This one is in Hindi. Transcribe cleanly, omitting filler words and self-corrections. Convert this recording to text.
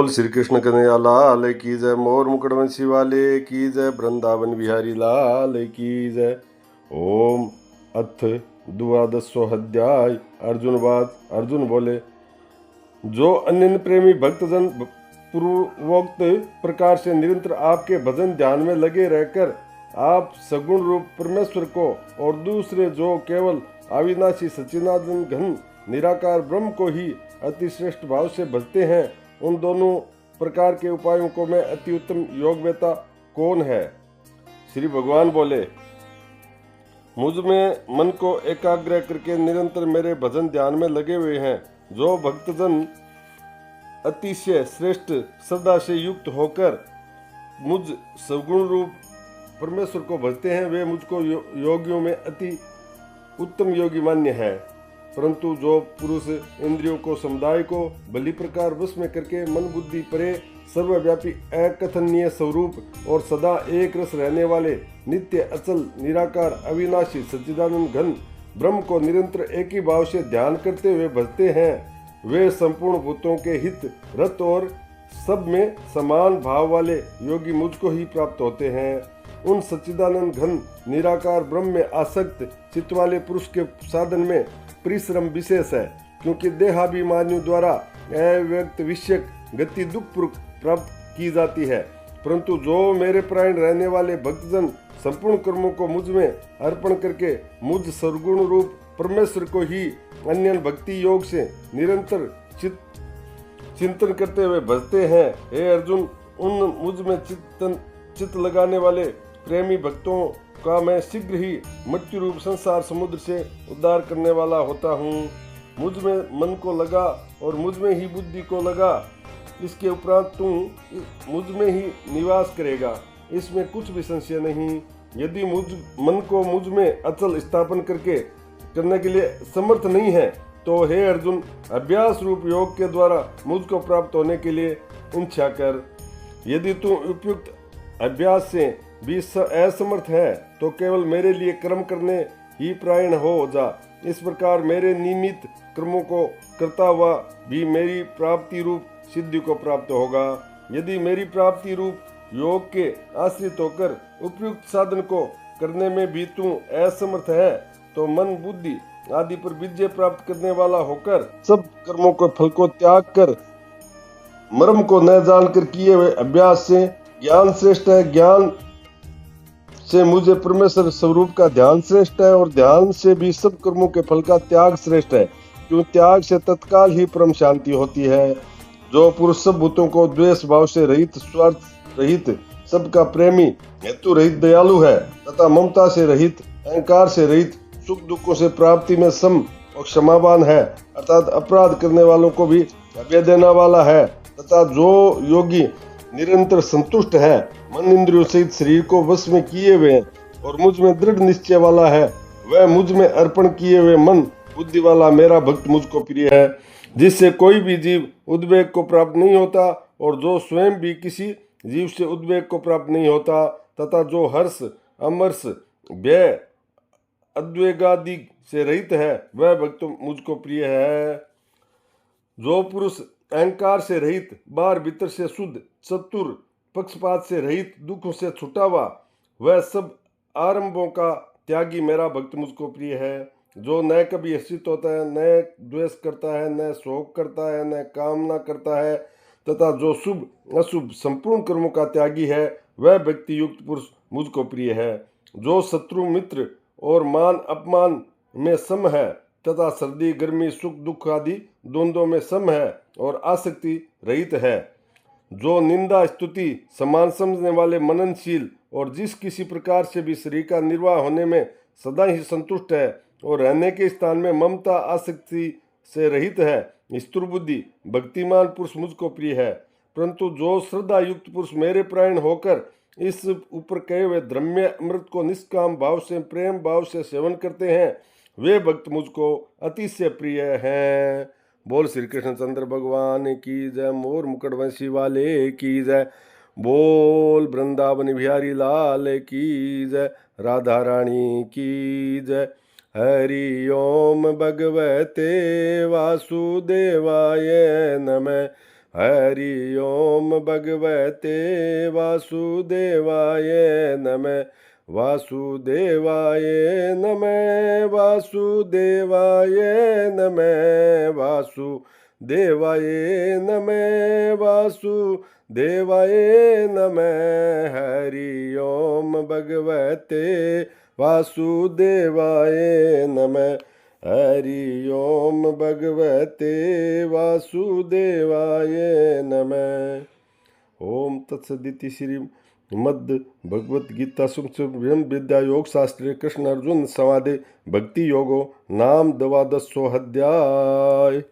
बोल श्री कृष्ण कन्हैया लाल की जय, मोर मुकुटवंशी वाले की जय, वृंदावन बिहारी लाल की जय। ओम अथ द्वादशो अध्याय। अर्जुन बोले, जो अन्य प्रेमी भक्तजन पूर्वोक्त प्रकार से निरंतर आपके भजन ध्यान में लगे रहकर आप सगुण रूप परमेश्वर को और दूसरे जो केवल अविनाशी सच्चिदानंद घन निराकार ब्रह्म को ही अति श्रेष्ठ भाव से भजते हैं, उन दोनों प्रकार के उपायों को मैं अति उत्तम योग वेता कौन है? श्री भगवान बोले, मुझ में मन को एकाग्र करके निरंतर मेरे भजन ध्यान में लगे हुए हैं जो भक्तजन अतिशय श्रेष्ठ श्रद्धा से युक्त होकर मुझ सगुण रूप परमेश्वर को भजते हैं, वे मुझको योगियों में अति उत्तम योगी मान्य है। परंतु जो पुरुष इंद्रियों को समुदाय को भली प्रकार वश में करके मन बुद्धि परे सर्वव्यापी अकथनीय स्वरूप और सदा एक रस रहने वाले नित्य अचल निराकार अविनाशी सच्चिदानंद घन ब्रह्म को निरंतर एक ही भाव से ध्यान करते हुए भजते हैं, वे संपूर्ण भूतों के हित रत और सब में समान भाव वाले योगी मुझको ही प्राप्त होते हैं। उन सच्चिदानंद घन निराकार ब्रह्म में आसक्त चित्त वाले पुरुष के साधन में परिश्रम विशेष है, क्योंकि देहाभिमानियों द्वारा अव्यक्त विषयक गति दुख प्राप्त की जाती है। परंतु जो मेरे प्राण रहने वाले भक्तजन संपूर्ण कर्मों को मुझ में अर्पण करके मुझ सर्वगुण रूप परमेश्वर को ही अन्य भक्ति योग से निरंतर चिंतन करते हुए भजते हैं, हे अर्जुन, उन मुझ में चित्त लगाने वाले प्रेमी भक्तों का मैं शीघ्र ही मृत्यु रूप संसार समुद्र से उद्धार करने वाला होता हूँ। मुझ में मन को लगा और मुझ में ही बुद्धि को लगा, इसके उपरांत तू मुझ में ही निवास करेगा, इसमें कुछ भी संशय नहीं। यदि मुझ मन को मुझ में अचल स्थापन करने के लिए समर्थ नहीं है, तो हे अर्जुन, अभ्यास रूप योग के द्वारा मुझको प्राप्त होने के लिए इच्छा कर। यदि तू उपयुक्त अभ्यास से भी असमर्थ है, तो केवल मेरे लिए कर्म करने ही प्रायण हो जा। इस प्रकार मेरे नियमित कर्मों को करता हुआ भी मेरी प्राप्ति रूप सिद्धि को प्राप्त होगा। यदि मेरी प्राप्ति रूप योग के आश्रित होकर उपयुक्त साधन को करने में भी तू असमर्थ है, तो मन बुद्धि आदि पर विजय प्राप्त करने वाला होकर सब कर्मों के फल को त्याग कर मर्म को न जानकर किए हुए अभ्यास से ज्ञान श्रेष्ठ है। ज्ञान से मुझे परमेश्वर स्वरूप का ध्यान श्रेष्ठ है, और ध्यान से भी सब कर्मों के फल का त्याग श्रेष्ठ है, क्यों त्याग से तत्काल ही परम शांति होती है। जो पुरुष सब भूतों को द्वेष भाव से रहित, स्वार्थ रहित, सबका प्रेमी, हेतु रहित, दयालु है तथा ममता से रहित, अहंकार से रहित, सुख दुखों से प्राप्ति में सम और क्षमावान है, अर्थात अपराध करने वालों को भी अभय देने वाला है, तथा जो योगी निरंतर संतुष्ट है, मन इंद्रियों सहित शरीर को वश में किए हुए और मुझ में दृढ़ निश्चय वाला है, वह मुझ में अर्पण किए हुए मन बुद्धि वाला मेरा भक्त मुझको प्रिय है, जिससे कोई भी जीव उद्वेग को प्राप्त नहीं होता और जो स्वयं भी किसी जीव से उद्वेग को प्राप्त नहीं होता, तथा जो हर्ष अमर्ष भय अद्वेगादि से रहित है, वह भक्त मुझको प्रिय है। जो पुरुष अहंकार से रहित, बाहर भीतर से शुद्ध, चतुर, पक्षपात से रहित, दुखों से छुटा हुआ, वह सब आरंभों का त्यागी मेरा भक्त मुझको प्रिय है। जो न कभी हर्षित होता है, न द्वेष करता है, न शोक करता है, न कामना करता है, तथा जो शुभ अशुभ संपूर्ण कर्मों का त्यागी है, वह भक्ति युक्त पुरुष मुझको प्रिय है। जो शत्रु मित्र और मान अपमान में सम है, तथा सर्दी गर्मी सुख दुख आदि द्वंद्वों में सम है और आसक्ति रहित है। जो निंदा स्तुति समान समझने वाले, मननशील और जिस किसी प्रकार से भी शरीर का निर्वाह होने में सदा ही संतुष्ट है और रहने के स्थान में ममता आसक्ति से रहित है, स्थिर बुद्धि भक्तिमान पुरुष मुझको प्रिय है। परंतु जो श्रद्धा युक्त पुरुष मेरे प्राण होकर इस ऊपर कहे हुए द्रव्य अमृत को निष्काम भाव से, प्रेम भाव से सेवन करते हैं, वे भक्त मुझको अतिशय प्रिय हैं। बोल श्री कृष्णचंद्र भगवान की जय, मोर मुकुटवंशी वाले की जय, बोल वृंदावन बिहारी लाल की जय, राधा रानी की जय। हरि ओम भगवते वासुदेवाय नमः। हरि ओम भगवते वासुदेवाय नमः वासुदेवाय नमः वासुदेवाय नमः वासुदेवाय नमः वासुदेवाय नमः हरि ओम भगवते वासुदेवाय नमः हरि ओम भगवते वासुदेवाय नमः। ओम तत्सदिति श्री मद् भगवत गीता ब्रह्म विद्या योग शास्त्रे कृष्ण अर्जुन संवादे भक्ति योगो नाम 12 अध्याय।